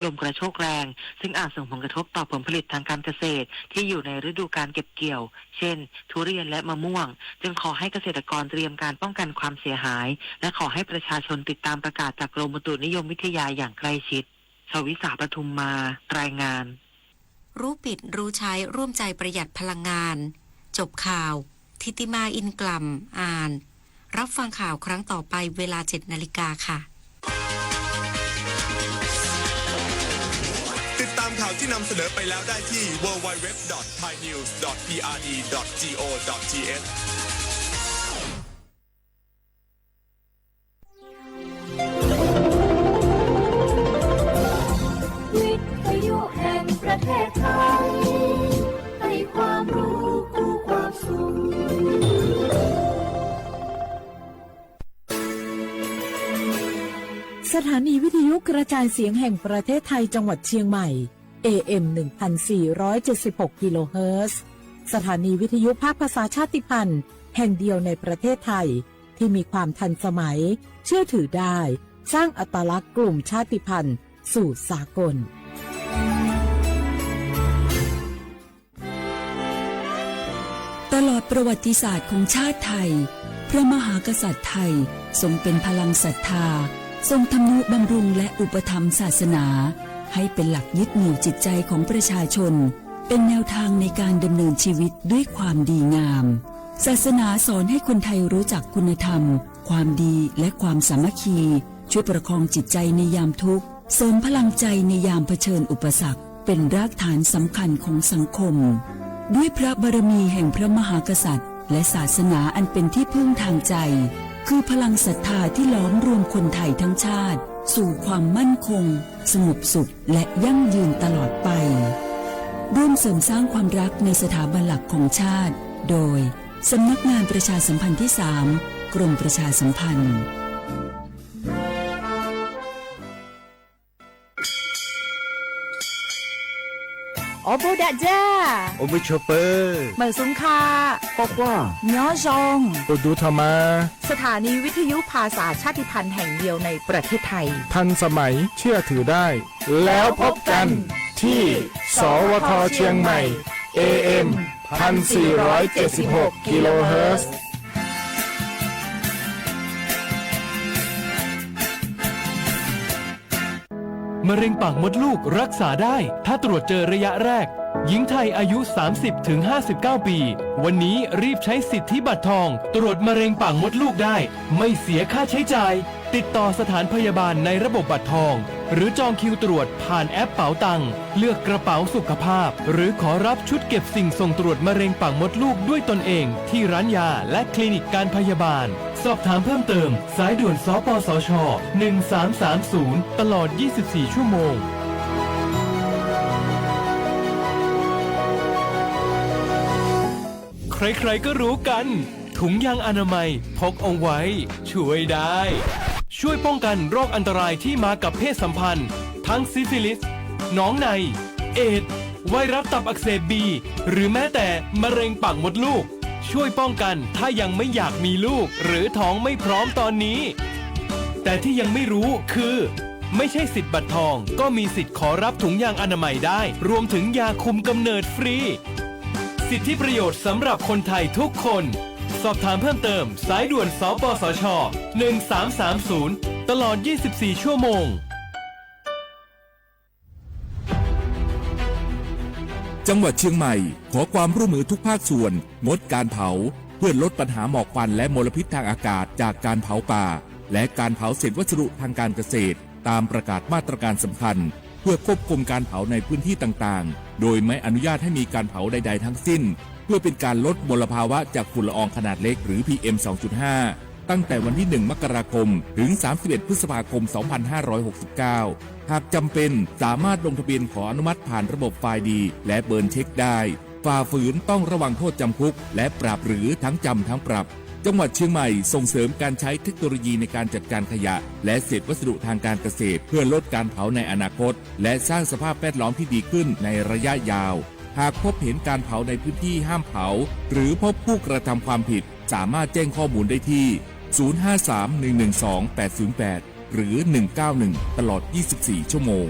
ลมกระโชกแรงซึ่งอาจส่งผลกระทบต่อผลผลิตทางการเกษตรที่อยู่ในฤดูการเก็บเกี่ยวเช่นทุเรียนและมะม่วงจึงขอให้เกษตรกรเตรียมการป้องกันความเสียหายและขอให้ประชาชนติดตามประกาศจากกรมอุตุนิยมวิทยาอย่างใกล้ชิดชวิสาปทุมมารายงานรู้ปิดรู้ใช้ร่วมใจประหยัดพลังงานจบข่าวทิติมาอินกลัมอ่านรับฟังข่าวครั้งต่อไปเวลา 7:00 น.ค่ะติดตามข่าวที่นำเสนอไปแล้วได้ที่ www.thainews.prd.go.th วิทยุแห่งประเทศไทยให้ความรู้คู่ความสุขสถานีวิทยุกระจายเสียงแห่งประเทศไทยจังหวัดเชียงใหม่ AM 1476 กิโลเฮิรตซ์สถานีวิทยุภาคภาษาชาติพันธุ์แห่งเดียวในประเทศไทยที่มีความทันสมัยเชื่อถือได้สร้างอัตลักษณ์กลุ่มชาติพันธุ์สู่สากลตลอดประวัติศาสตร์ของชาติไทยพระมหากษัตริย์ไทยทรงเป็นพลังศรัทธาทรงทำนุบำรุงและอุปถัมภ์ศาสนาให้เป็นหลักยึดเหนี่ยวจิตใจของประชาชนเป็นแนวทางในการดำเนินชีวิตด้วยความดีงามศาสนาสอนให้คนไทยรู้จักคุณธรรมความดีและความสามัคคีช่วยประคองจิตใจในยามทุกข์เสริมพลังใจในยามเผชิญอุปสรรคเป็นรากฐานสำคัญของสังคมด้วยพระบารมีแห่งพระมหากษัตริย์และศาสนาอันเป็นที่พึ่งทางใจคือพลังศรัทธาที่ล้อมรวมคนไทยทั้งชาติสู่ความมั่นคงสงบสุขและยั่งยืนตลอดไปร่วมเสริมสร้างความรักในสถาบันหลักของชาติโดยสำนักงานประชาสัมพันธ์ที่ 3 กรมประชาสัมพันธ์โอบูดาจ้าโอบิชเปอร์เหมือนสุนคาบอกว่าย้อจงโอดูธรรมาสถานีวิทยุภาษาชาติพันธุ์แห่งเดียวในประเทศไทยทันสมัยเชื่อถือได้แล้วพบกันที่สวทเชียงใหม่ AM 1476 กิโลเฮิรตซ์มะเร็งปากมดลูกรักษาได้ถ้าตรวจเจอระยะแรกหญิงไทยอายุ 30-59 ปีวันนี้รีบใช้สิทธิบัตรทองตรวจมะเร็งปากมดลูกได้ไม่เสียค่าใช้จ่ายติดต่อสถานพยาบาลในระบบบัตรทองหรือจองคิวตรวจผ่านแอปเป๋าตังเลือกกระเป๋าสุขภาพหรือขอรับชุดเก็บสิ่งส่งตรวจมะเร็งปากมดลูกด้วยตนเองที่ร้านยาและคลินิกการพยาบาลสอบถามเพิ่มเติมสายด่วนสปสช1330ตลอด24ชั่วโมงใครๆก็รู้กันถุงยางอนามัยพกเอาไว้ช่วยได้ช่วยป้องกันโรคอันตรายที่มากับเพศสัมพันธ์ทั้งซิฟิลิสหนองในเอดส์ไวรัสตับอักเสบบีหรือแม้แต่มะเร็งปากมดลูกช่วยป้องกันถ้ายังไม่อยากมีลูกหรือท้องไม่พร้อมตอนนี้แต่ที่ยังไม่รู้คือไม่ใช่สิทธิ์บัตรทองก็มีสิทธิ์ขอรับถุงยางอนามัยได้รวมถึงยาคุมกำเนิดฟรีสิทธิประโยชน์สำหรับคนไทยทุกคนสอบถามเพิ่มเติมสายด่วนสปสช1330ตลอด24ชั่วโมงจังหวัดเชียงใหม่ขอความร่วมมือทุกภาคส่วนงดการเผาเพื่อลดปัญหาหมอกควันและมลพิษทางอากาศจากการเผาป่าและการเผาเศษวัสดุทางการเกษตรตามประกาศมาตรการสำคัญเพื่อควบคุมการเผาในพื้นที่ต่างๆโดยไม่อนุญาตให้มีการเผาใดๆทั้งสิ้นเพื่อเป็นการลดมลภาวะจากฝุ่นละอองขนาดเล็กหรือ PM 2.5 ตั้งแต่วันที่ 1 มกราคมถึง 31 พฤษภาคม 2569 หากจำเป็นสามารถลงทะเบียนขออนุมัติผ่านระบบไฟล์ดีและเบิร์นเช็คได้ฝ่าฝืนต้องระวังโทษจำคุกและปรับหรือทั้งจำทั้งปรับจังหวัดเชียงใหม่ส่งเสริมการใช้เทคโนโลยีในการจัดการขยะและเศษวัสดุทางการเกษตรเพื่อลดการเผาในอนาคตและสร้างสภาพแวดล้อมที่ดีขึ้นในระยะยาวหากพบเห็นการเผาในพื้นที่ห้ามเผาหรือพบผู้กระทำความผิดสามารถแจ้งข้อมูลได้ที่ 053-112-808 หรือ 191 ตลอด 24 ชั่วโมง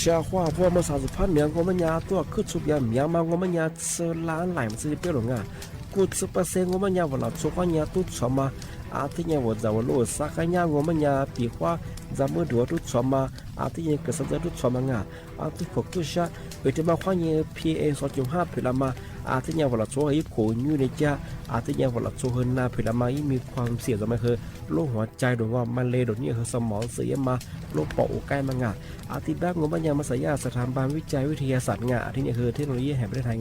下话我们啥子判名我们家多去出边名嘛我们家吃懒来是别人啊กูจะเปอร์เซ็นต์我们家我老做话家都错嘛ที่เนี่ยว่าจะว่ารู้สักอย่าง我们家ปีว่าจะมือดูทุกชมาที่เนี่ยก็สักทุกชมางที่พวกทุกชาไปที่มาว่าเนี่ย PA 2.5พิลามาที่เนี่ยว่าเราช่วยให้คนอยู่ในจ้าที่เนี่ยว่าเราช่วยนาพิลามามีความเสี่ยงจะไม่คือโรคหัวใจโดยว่ามันเลยโดยนี่คือสมองเสียมาโรคปอดใกล้มางที่บ้าน我们家มาสายาสถาบันวิจัยวิทยาศาสตร์ที่เนี่ยคือเทคโนโลยีแห่งประเทศไทย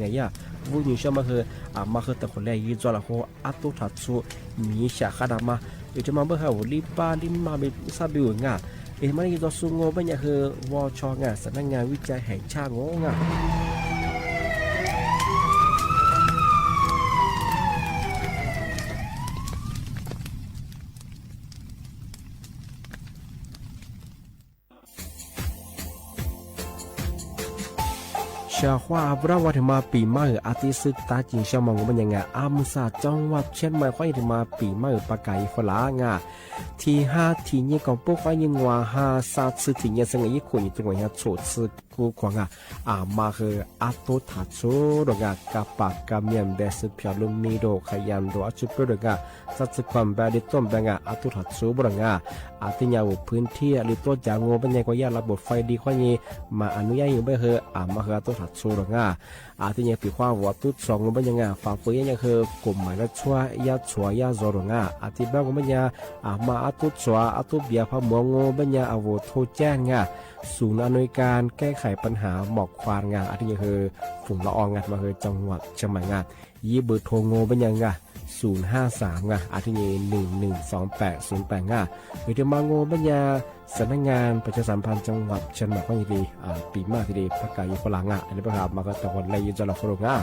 วุ้ยชมาคือมาคือแต่คนแรกยี่จอละหัวตุถัดสู้มีฉากขดมาอยู่ที่มาเมื่อเขาลิบาลิมาเป็นซาบิวมันยี่จอสูงมันเนี่ยคือวชสำนักงานวิจัยแห่งชาติชาว่าพระวัฒมาปีใหม่อาทิตย์สุดตาจิงชาวมองมันยังไงมุสาจังหวัดเชียงใหม่ข้อยถึงมาปีใหม่ปากไก่ฝรั่งที่5ที่นี่ก็ปุ๊กข้อยยังว่า5 3次ที่นี่สังเกตคนอยู่ตรงนี้โฉดซึกูขวางมาคือตุถัดสู้ดอกกับปากกับเมียนเบสเพียลุมมีโดขยันโดอจุดเปิดดอกสัตว์ความแบบดิต้มแบงตุถัดสู้บรังที่ยาวพื้นที่หรือตัวจางงูเป็นยังก็ยาระบบไฟดีข้อยนี้มาอนุญาตอยู่ไม่คือมาคือตุถัดสู้ดอกที่ยังปีความว่าตุสองงูเป็นยังฝากปืนยังคือกลุ่มหมายละชัวยาชัวยาโซดอกที่บ้านงูเป็นยังมาตุชัวตุเบียพะมัวงูเป็นยังโวโทแจ้งศูนย์อำนวยการแก้ไขปัญหาหมอกควันที่ยังคือฝุ่นละอองมาคือจังหวัดเชียงใหม่ยี่เบอร์โทรงูเป็นยัง053ที่ยัง112808หรือจะมางูเป็นยังสำนักงานประชาสัมพันธ์จังหวัดเชียงใหม่ก็ยังดีปีมากทีเดียวพักกายฝรั่งอันนี้ประกาศมาก็ตะวันเลยจะหลอกฝรั่ง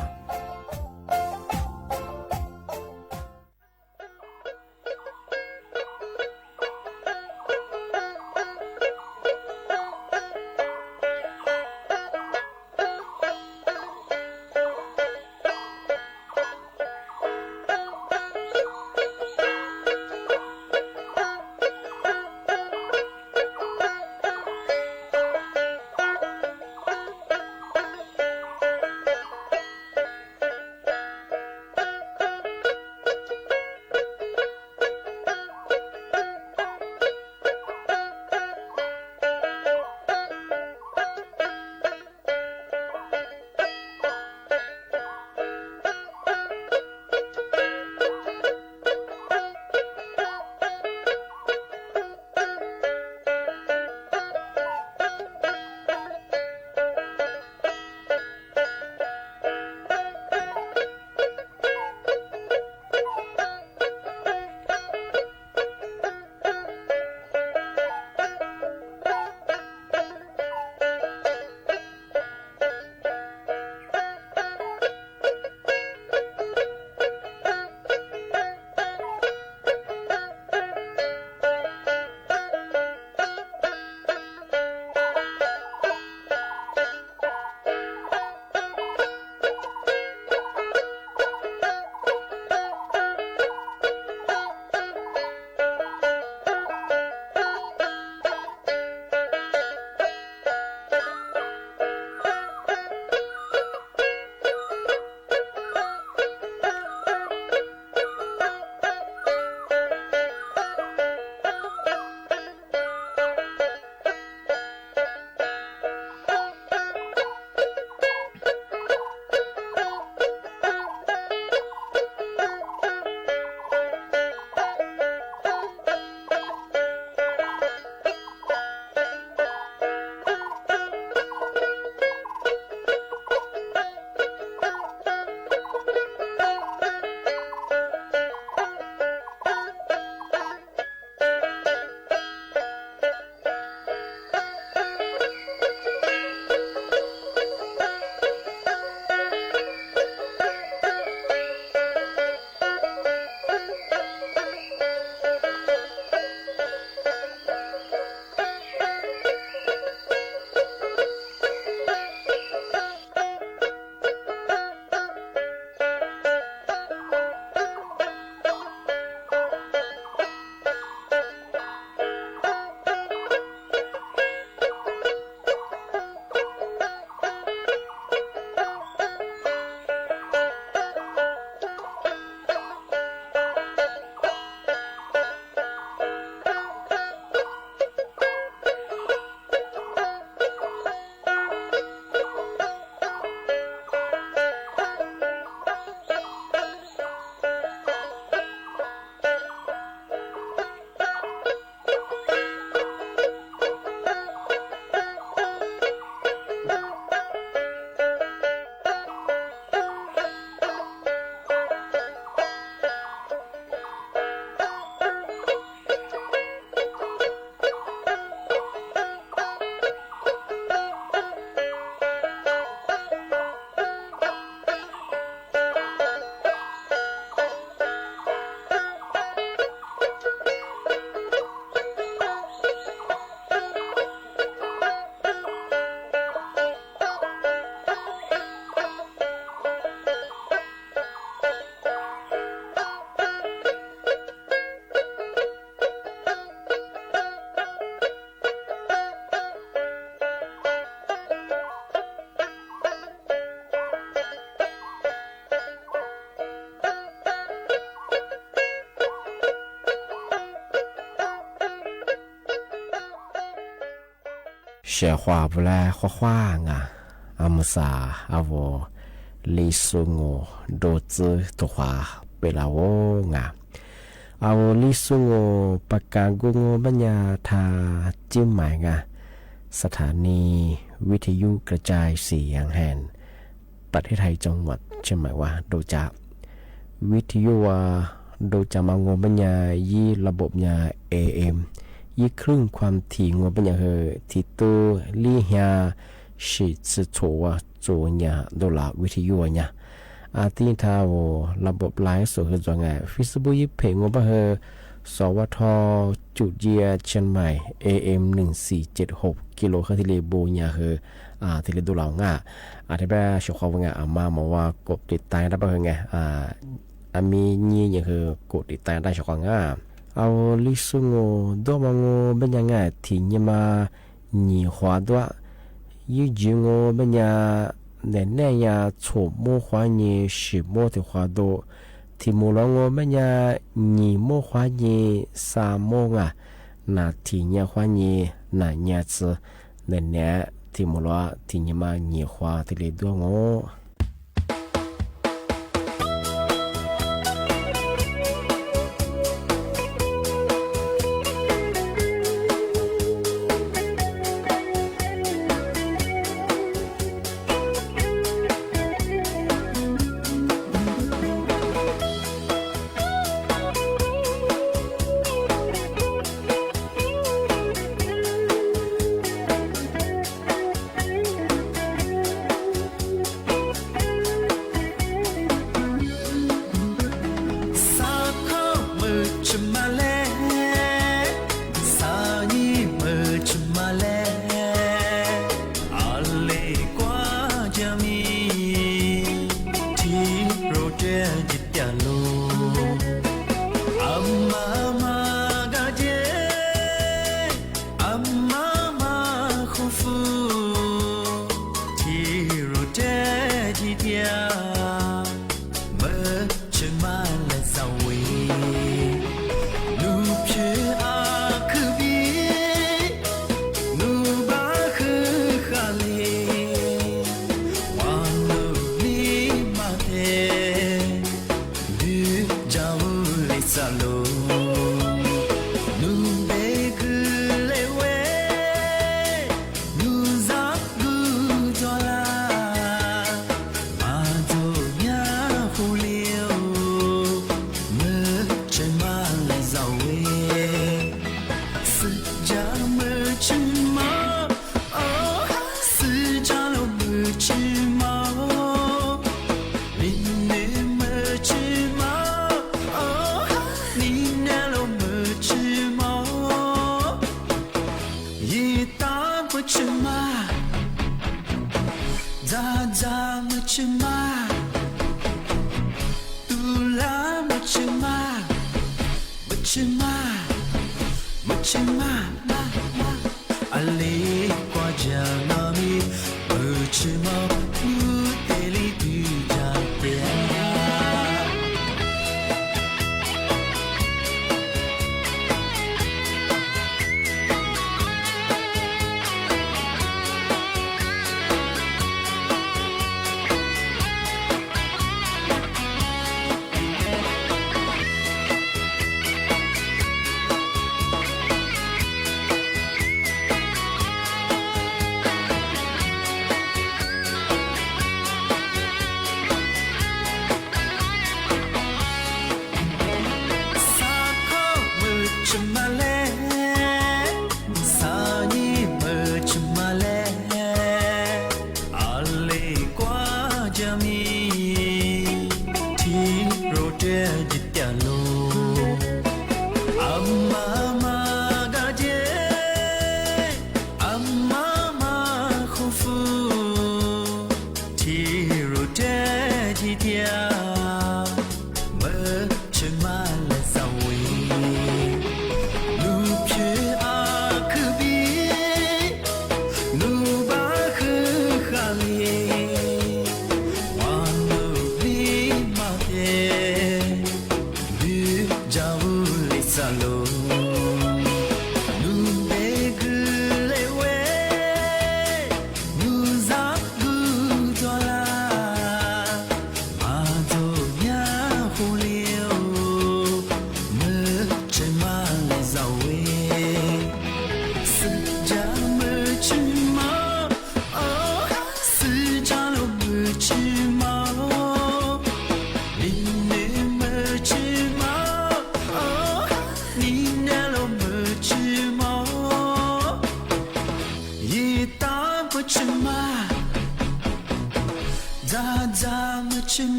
写话不来画画啊，阿姆萨阿我里苏我都知都画贝拉我啊，阿我里苏我ปากกากู我ปัญญาทาจิ้มหมายอ่ะสถานีวิทยุกระจายเสียงแห่งประเทศไทยจังหวัดเชียงใหม่ว่าโดยจะวิทยุว่าโดยจะมางปัญญายี่ระบบยา AM ยี่ครึ่งความถี่งปัญญาเฮที่ตัวลี่ยาสิจะชัวตัวเนี่ยโดยละวิทยุเนี่ยอาทิตย์ท้าวระบบไลฟ์สดคือจังไง Facebook ยี่เพงว่าเฮสวทจุดเยียเชียงใหม่ AM 1476กิโลเฮิรตซ์ที่เลโบเนี่ยเฮที่เลดูเหล่าง่าที่แบบชาวเขาว่าไงมาบอกว่ากดติดตามได้ป่ะไงมีนี่อย่างคือกดติดตามได้ชาวเขาง่าเอาลิซุงโดมังเป็นยังไงที่เนี่ยมาหนีหัวด้วยยี่จีงเป็นยังเนี่ยยาโฉมโมหัวเนี่ยสิโมที่หัวโดที่มูลงเป็นยังหนีโมหัวเนี่ยสามโมงนาที่เนี่ยหัวเนี่ยนาเนี่ยจะเนี่ยที่มูลที่เนี่ยมาหนีหัวที่เลดวงด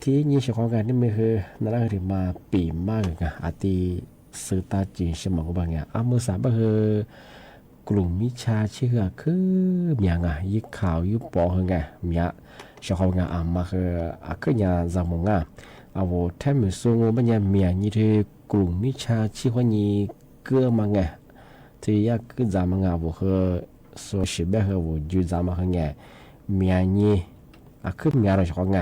ที่นี่ช่วงกันนี่ไม่คือนั่นคือมาปีมากกันอาทิสื่อตาจีนสมองบางอย่างมือสามก็คือกลุ่มมิชาเชื่อคือมีอย่างยิ่งข่าวยิ่งปอเหงมีช่วงกันมาคือคืออย่างจำมง เอาแท้มือสูงบัญญัติเมียนี่ที่กลุ่มมิชาชีวนีเกื้อมาไงที่อยากคือจามังอาบุเหอโซชิเบเหอบุจูจามาไงเมียนี่คือเมียเราชอบไง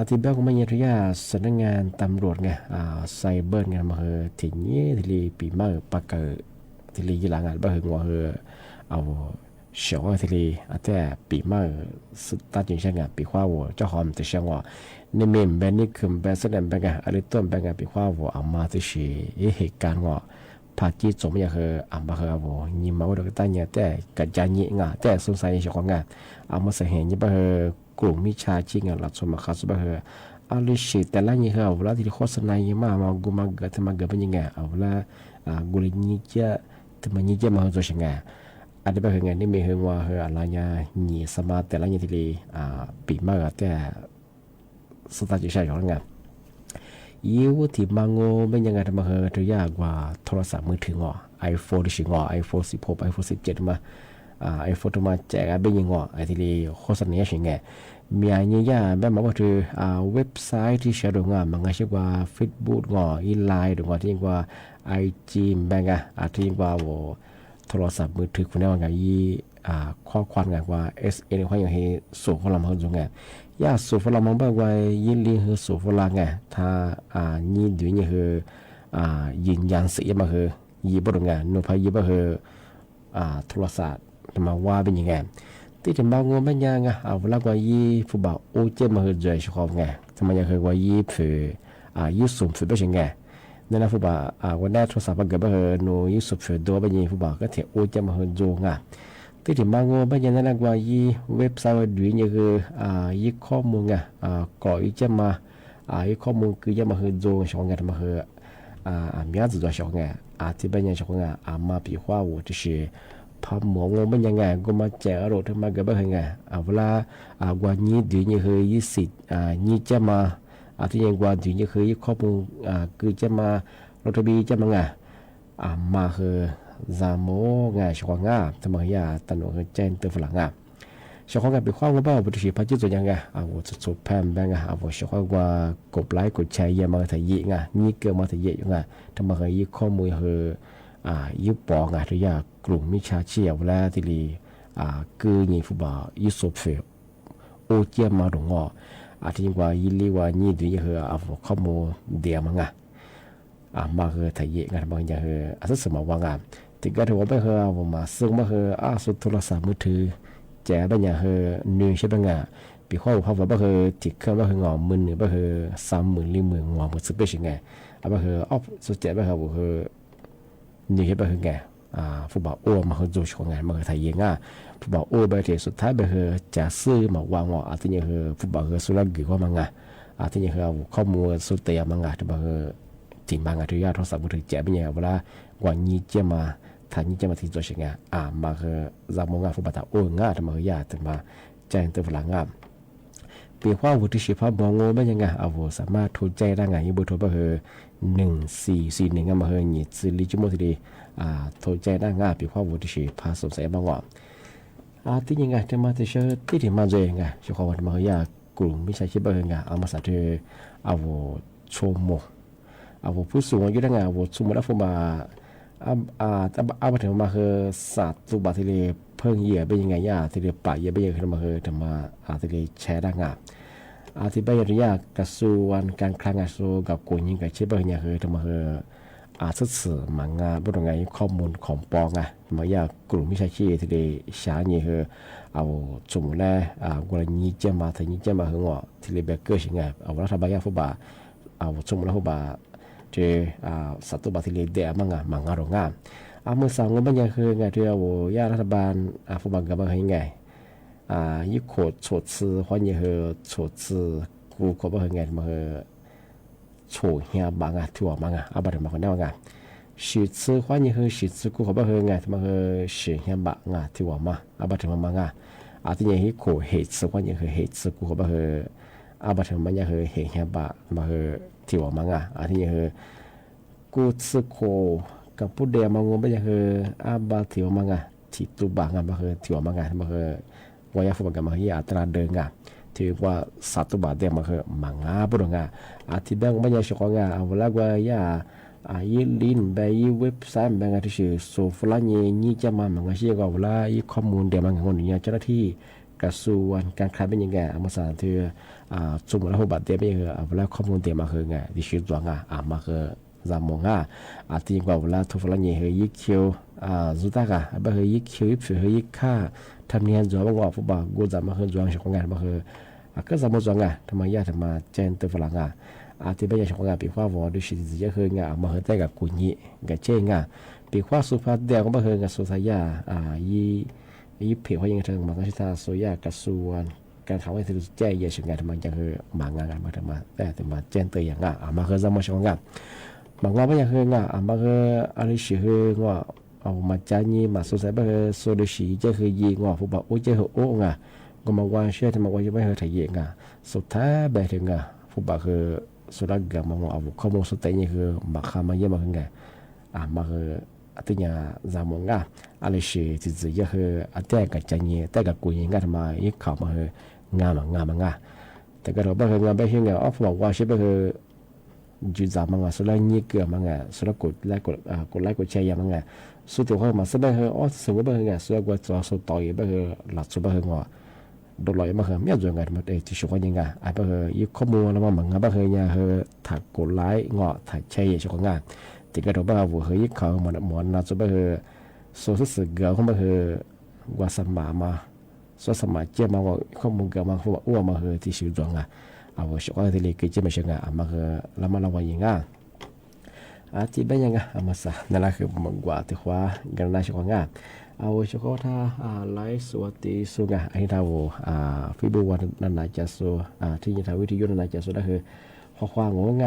ที่เบลก็ไม่ยันที่ยาสำนักงานตำรวจไงไซเบอร์ไงมาเหอที่นี่ที่ลีปีมาปากเกอที่ลีกีฬางานบ้าเหอว่าเหอเอาเสียวที่ลีแต่ปีมาสุดท้ายจริงใช่ไงปีข้าวเจ้าหอมแต่เสียงว่านี่เมมแบบนี้คือแบบแสดงแบบไงอะไรต้นแบบไงปีข้าวอามาที่ชีเหตุการณ์ว่าพาจีจมอย่างเหอมาเหอว่ายิ่งมาว่าเราตั้งเนี่ยแต่กัจจานี่งาแต่สงสัยเสียงว่ามาเสียเห็นยี่บ้าเหอกลุ่มมิชาชีงหลักสมคาสุบะเหอลิชิแต่ละยี่เหอเวลาที่โฆษณายี่มากูมาเกิดทำมาเกิดเป็นยังไงเวลากูเลยยี่เจ้าทำไมยี่เจ้ามาตัวยังไงอันนี้เป็นไงนี่มีเหงว่าเหออะไรเนี่ยยี่สมาแต่ละยี่ที่ลีปีมาแต่สตาร์ทใช่หรือไงยี่วุฒิมังโง่เป็นยังไงทำมาเหอตัวยากกว่าโทรศัพท์มือถือiPhone ชิงiPhone 16 iPhone 17มาiPhone ตัวมาแจกเป็นยังไงไอ้ที่ลีโฆษณาชิงไงมีอะไรเนี่ยแบบมาว่าคือเว็บไซต์ที่ใช้ดูงานมันก็ชื่อว่า Facebook อีไลน์ดูงานที่ว่า IG แบงก์ที่ว่าโทรศัพท์มือถือคุณเนี่ยว่าไงข้อความไงว่า SN เขาอย่างให้สูบพลังเขาดูไงย่าสูบพลังมันแบบว่ายินดีคือสูบพลังไงถ้านี่ดูนี่คือยืนยันสิมาคือยี่บดูไงนูพายี่บคือโทรศัพท์มาว่าเป็นยังไงที่จะมองว่าเป็นยังไงเวลาว่ายี่ผู้บ่าวโอเจมาคือใจชอบไงทำไมยังคือว่ายี่ฝืยี่สูบฝืเป็นยังไงนั่นนะผู้บ่าววันแรกโทรศัพท์มันเกิดมาคือนูยี่สูบฝืตัวเป็นยังผู้บ่าวก็เถียโอเจมาคือโจงที่จะมองว่าเป็นยังนั่นว่ายี่เว็บไซต์ว่าดูนี่คือยี่ข้อมูลไงก่อยี่เจมายี่ข้อมูลคือยี่มาคือโจงชอบไงทำไมคือมีอะไรตัวชอบไงที่เป็นยังชอบไงมาปีว่าว่าที่是พอหมองเป็นยังไงก็มาแจกอารมณ์ทำไมก็เป็นยังไงเวลาวันนี้ดูนี่คือยี่สิบนี่จะมาที่ยังวันดูนี่คือยี่ข้อมูลคือจะมาเราทบีจะมาไงมาคือจามโมไงชอบไงทำไมยาตันว่าเจนตัวฝรั่งชอบไงเป็นข้อมูลบ้าบุตรชีพจิตตัวยังไงว่าสุดแพมแบงไงว่าชอบว่ากดไลค์กดแชร์ยังมาถ่ายยี่ไงนี่เกิดมาถ่ายยี่ยังไงทำไมยี่ข้อมูลคือยุบปองหรือกลุ่มมิชาชีพแล้วที่ลีคือยี่ฟุบยุสบเฟลโอเจียมาดงที่ว่ายิลีว่านี่ดูยี่คือข้อมูลเดียมั้งมาคือถ่ายเยงานบางอย่างคืออาศัยสมองว่างที่ก็ถือว่าไม่คือว่ามาซึ่งไม่คือสุดโทรศัพท์มือถือแจกบางอย่างคือนิวใช่บางอย่างปีข้อภาพว่าไม่คือติดเครื่องไม่คืองอมือหนึ่งไม่คือ30,000 50,000งอมือซื้อไปใช่ไงไม่คือสุดแจกไม่คือคือนี่คือเป็นไงผู้บ่าวโอ้มาคือจูชงไงมาคือไทยยังผู้บ่าวโอ้ไปที่สุดท้ายไปคือจะซื้อมาวางที่นี่คือผู้บ่าวคือสุรักกี่ว่ามังที่นี่คือข้อมูลสุดเตียมังที่มาคือที่มังที่ยาโทรศัพท์มือถือแจกเป็นยังเวลาวันนี้จะมาทานนี้จะมาที่จูชงมาคือจำมงผู้บ่าวโอ้ที่มาคือยาที่มาแจ้งตัวฝรั่งปีว่าวุฒิชีพมองโง่เป็นยังไงสามารถโทรใจได้ไงยี่บุตรไปคือ1441มาคือนี่สิริจุโมทีดีโทรใจได้ง่ายปีว่าวุฒิชีพสงสัยบางว่าที่ยังไงจะมาที่เชื่อที่ถึงมาเจอไงช่วงวันมาคือยากลุ่มมิชาชีพเป็นยังไงมาสัตย์โชโมผู้สูงอายุได้ไงสมมติว่าผมมาถึงมาคือสัตว์ตัวบาทีเลยเพิ่งเหยียบเป็นยังไงที่เลยป่าเหยียบเป็นยังไงมาคือทำมาที่เลยแชร์ได้ไงที่ใบอนุญาตกระทรวงการคลังกระทรวงกับกลุ่มยิงกับเชื่อเป็นยังไงทำมาคือสื่อมังบริษัทข้อมูลของปองมาอยากกลุ่มมิชาชีที่ได้ใช้เนี่ยคือสมมติแล้วกรณีเจ้ามาถึงเจ้ามาคือที่เลยแบบเกิดยังไงรัฐบาลยาฟุบะสมมติแล้วฟุบะเจสัตว์บาทีเลยเดียมังอารมณ์เมื่อสั่งมันยังคือไงที่ยารัฐบาลฟุบะกับมันยังไง一口措施或者是措施，顾客不很爱么个错下忙听我忙不得么个那个，是次或者是是次顾客不很爱么个是下忙听我忙不得么忙ที่ยัง一口黑次或者是黑次顾客不很不得么样是黑下忙么个听我忙ที่ยัง是顾次口กับผู้เดียมังไม่ยังคือบ่ที่ว่ามังที่ตุบัง么个听我忙么个วายฟุบกับมาฮีอัตราเดิน ถือว่าสัตว์บาดเดียมาคือมังงาบุรงาที่แบงไม่ยังชกงาเอาละว่ายายีลินไปยีเว็บไซต์แบงก์ที่ชื่อโซฟลานี่จะมามังงาเชื่อว่าเวลายีข้อมูลเดียมังงาเนี่ยเจ้าหน้าที่กระทรวงการคลังเป็นยังไงมาสั่งเธอสมมติว่าบาดเดียไม่คือเวลาข้อมูลเดียมาคือไงที่ชื่อตัวงามาคือจามงาที่ว่าเวลาทุกฟลานี่คือยีเขียวจุดตากะแบบคือยีเขียวยีผือยีค่าทำเนียนจวบว่าฟุตบอลกูจะมาคือจวงชกงานมาคือก็จะมาจวงทำไมยากทำมาเจนตัวฝรั่งที่ไม่ใช่ชกงานปีขว้าวัวดูสิจะคืองมาคือแต่กับกุญยี่กับเจ้งปีขว้าสุภาพเดียวก็มาคือกับสุสายายี่เผียวเขายังทำมาก็ใช้ทางโซยากระส่วนการทำให้ถือแจ้ยังชกงานทำไมยังคือมางานมาทำมาแต่มาเจนตัวอย่างมาคือจะมาชกงานบางว่าไม่ยังคืองมาคืออะไรสิคืองเอามาจานี่มาสุสายแบบโซดูสิจะคือยีงฟุตบอลโอ้เจ้าโอ้ก็มาว่าเชื่อที่มาว่ายังไม่เคยถ่ายเองสุดท้ายแบบถึงฟุตบอลคือสุดท้ายก็มาเอาข้อมูลสุดท้ายนี่คือมาข้ามาเยี่ยมมาคือไงมาคือตัวอย่างจามงอะไรสิที่จะคือแต่กับจานี่แต่กับกุยงทำไมอีกข่าวมาคืองาแต่ก็เราแบบคืองแบบที่ไงฟุตบอลว่าเชื่อแบบคือจุดจามสุดท้ายนี่เกี่ยวมาสุดท้ายกดไลค์กดแชร์ยังสุดท้ายมาสุดท้ายสมมติแบบสุดท้ายก็จะสุดต่อยแบบหลักสุดแบบโดนลอยมาเหรอไม่เอาอย่างไงมาที่ชกยังไงแบบยี่ข้อมูลแล้วมันแบบเนี่ยถักกดไลค์ถักแชร์ชกงานแต่ก็เราแบบว่ายี่เขามันน่าจะแบบโซเชียลเกี่ยวกับว่าสมัยมาสมัยเจ้ามาว่าข้อมูลเกี่ยวกับว่าอ้วนมาที่ชื่อจงเอาชกที่เล็กเจ้ามาเชื่อมาแล้วมันเราว่ายังไงที่เป็นยังไงมาซะนั่นแหละคือมันกว่าที่ว่ากันน่าชกงานเอาเฉพาะถ้าไลฟ์สวัสดีสุงไอ้เราฟิบูวันนันนาจะสูที่ยินทาวิทยุนันนาจะสูได้คือข้อความงง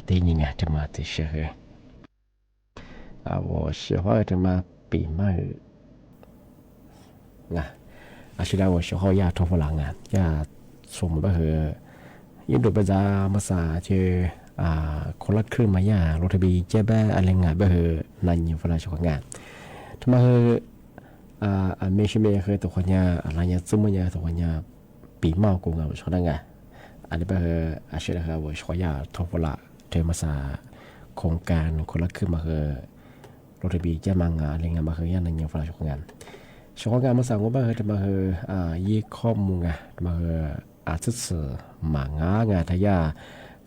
第一啊，这么的是我喜欢这么比嘛现在我喜欢亚托弗朗亚ส่งไปเหอะยิ่งดูไปจะมาสาเจคนละครึ่งมาย่ารถทะเบียนเจ๊แบ้อะไรงานไปเหอะนั่นอยู่ฝรั่งชอบงานทำไมเหอะไม่ใช่ไม่เคยตัวคนเนี่ยอะไรเนี่ยซึมเนี่ยตัวคนเนี่ยปีเมากูงานชอบนั่งอันนี้ไปเหอะเชื่อนะครับว่าชอบย่าทบละเจอมาสาโครงการคนละครึ่งมาเหอะรถทะเบียนเจ๊มังอะไรงานมาเหอะย่านั่นอยู่ฝรั่งชอบงานชอบงานมาสั่งว่าเหอะจะมาเหอะยี่ข้อมูลมาเหอะศึกษาหมางางทายา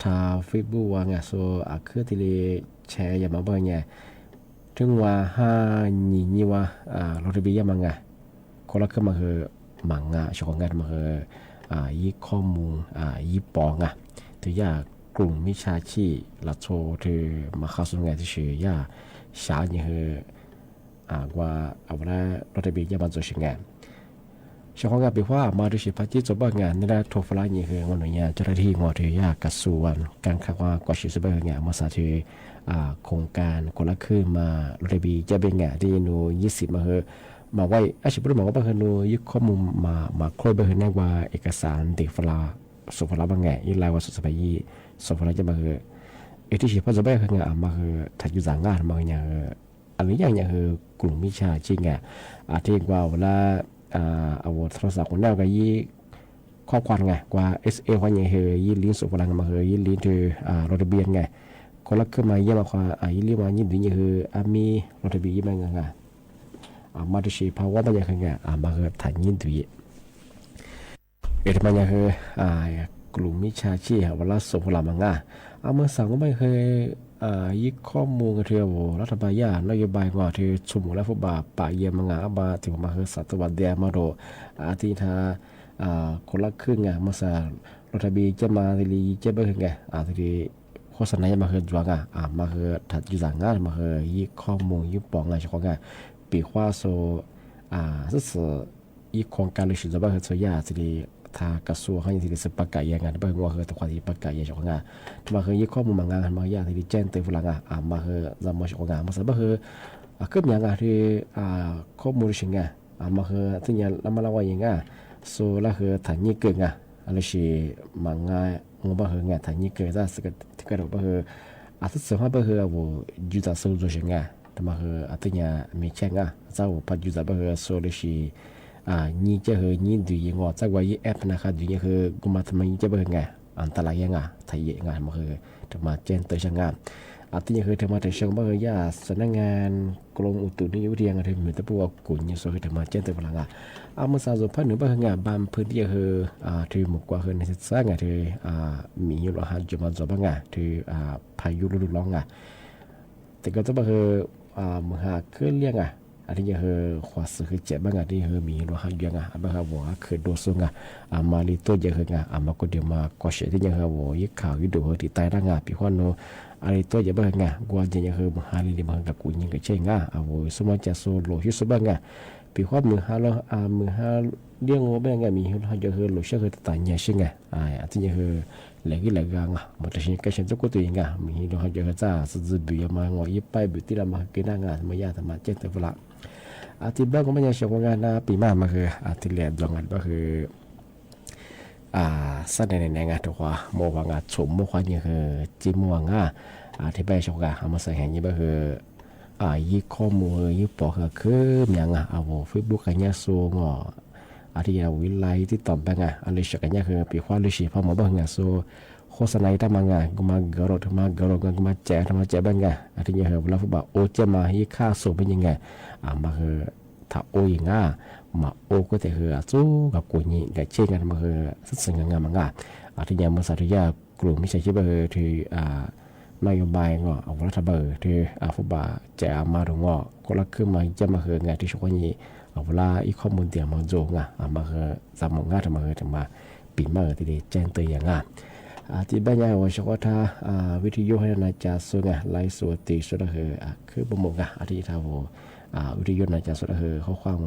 ทาเฟซบุ๊กว่างโซคือที่เลยแชร์อย่ามาบ่อยถึงว่านี่ว่าเราจะไปยังมังคนละคือมาคือหมางชอบงานมาคือยี่ข้อมูลยี่ปองที่ยากลุ่มมิชาชีลัดโชที่มาเข้าสู่งานที่ชื่อยาชาเนี่ยคือว่าเอาไว้เราจะไปยังมันจะชิงงานชาวงานปีว่ามาดูสิพัฒน์จบงานนี่แหละทฟลายนี่คือวันนี้เจ้าหน้าที่งอที่ยากกระทรวงการข่าวว่ากว่าชิสเบอร์งานมาสาธิตโครงการคนละคืนมาเรบีจะเป็นงานที่นู20มาเหอมาไว้ชิบรู้มาว่าเป็นนูยึดข้อมูลมาคอยเป็นแนว่าเอกสารเด็กฟลาสุฟลาบางแง่ยิ่งไล่ว่าสุดสบายสุฟลาจะมาเหอที่ชิพัฒน์จะเป็นงานมาเหอถัดอยู่จากงานมาเนี่ยอันนี้อย่างคือกลุ่มมิชาจริงที่ว่าเวลาเอาโทรศัพท์ของเราก็ยี่ข้อความไงกว่า SA ว่าอย่างเฮยี่ลิ้นสุพลังมาเฮยี่ลิ้นถือรถทะเบียนไงคนละขึ้นมาเยี่ยมมาว่ายี่ลิ้นมายี่ดิ้งอย่างเฮมีรถทะเบียนยี่มันไงมาดูสิเพราะว่ามันอย่างไงมาเฮถ่ายยี่ดุยทำไมอย่างเฮกลุ่มมิชาชีพเวลาสุพลังมังเมื่อสั่งก็ไม่เคยยี่ข้อมูลกันเถอะรัฐบาลย่านโยบายว่าที่ชุมนุมและฟุบาป่าเยี่ยมงาบาที่มาคือสัตว์วัดเดียมาโดที่ท่าคนละครึ่งมาสารถทะเบียนจะมาที่จะไปคือไงที่โฆษณาจะมาคือจวงมาคือถัดอยู่จากงานมาคือยี่ข้อมูลยี่ปองไงเฉพาะไงปีว่าโซสุดยี่โครงการเลยสิจะมาคือโซย่าที่ทากระทรวงเขาอย่างที่สปากายงานที่เป็นว่าคือตัวความที่ปากายของงานมาคือยี่ข้อมูลมางานมาอย่างที่แจ้งเตือนฝรั่งมาคือจะมาของงานมาสับคือคืออย่างที่ข้อมูลสิ่งมาคือที่เนี่ยเรามาเล่าว่าอย่างโซล่าคือฐานยี่เกิดอะไรสิมางานมาคือฐานยี่เกิดจะสิ่งที่เกิดมาคือที่สมัยมาคือว่ายูจะสู้ด้วยสิ่งแต่มาคือที่เนี่ยมีแจ้งจะว่าปัจจุบันมาคือโซลิสินี่จะเหนี่ดูยังงอจากว่ายี่แอปนะครับดูยังคือกุมาทำไมจะเป็นไงอันตรายยังไทยงานมาคือทำมาเจนเตอร์ช่างงานที่ยังคือทำมาแต่ช่างมาคือยาสำนักงานกรมอุตุนิยมวิทยาที่มีแต่พวกกุญยังส่วนที่ทำมาเจนเตอร์พลังเมื่อสาวสุพรรณหนึ่งบางงานบางพื้นที่คือที่หมู่กว่าคือในศึกษางานที่มีอยู่หลายจุดมาจบบางงานที่พายุฤดูร้อนแต่ก็จะมาคือมหาเคลื่อนเลี้ยงอันนี้ยังความสุขเจ็บบ้างที่มีโลหะยังบางว่าเคยโดนส่งมาลีตัวยังมาก็เดี๋ยวมาก็เสียที่ยังว่ายิ่งข่าวยิ่งดูที่ใต้ร่างปีขวัญโนอะไรตัวยังบ้างกว่าจะยังมหาลีดีมันกับกูยังก็เช่นว่าสมัยจะโซโลฮิสบ้างปีขวัญมือหาเรามือหาเลี้ยงบ้างมีโลหะยังโลเชื่อตายเนี่ยใช่ไหมที่ยังหลักหลักมันจะใช้การใช้ตัวตัวเองมีโลหะยังจะสื่อบีมางอยิ่งไปบุตรมาเกินงานมายาทำมาเจ็ดตัวละที่บ้านก็ไม่ยังชาวงานปีมาคือที่เรียนดวงงานก็คือสัตว์ในงานตัวโมวงานชมโมวนี่คือจิมวงที่ไปชาวงานมาใส่แห่งนี้ก็คือยี่ข้อมูลยี่ปอกคืออย่างเฟซบุ๊กกันเนี่ยโซ่งที่วิไลที่ตอบไปอะไรสักอย่างคือปีขวาลิชิพอมาบ้างโซ่โฆษณาที่มางก็มากรดก็มาแจกบ้างที่เนี่ยคือเวลาฟุตบอลโอจะมายี่ค่าโซ่เป็นยังไงมาคือถ้าโอยังมาโอก็แต่คือสู้กับกูนี่กับเช่นกันมาคือสิ่งงานที่เนี่ยมันสาธิตกลุ่มไม่ใช่ที่คือที่นโยบายเอารัฐบาลที่ฟุตบอลจะมาตรงคนละคือมาจะมาคืองานที่ชกนี่เอาเวลาอีข้อมูลเดียวมาโจงมาคือจำมองมาคือจะมาปีมาที่ได้แจ้งเตือนอย่างที่บ้านยาวชกท่าวิทยุให้นาจาสุงไลฟ์สดตีสุดคือบ่มงที่ท่าวิทยุนาจาสุดคือข้อความ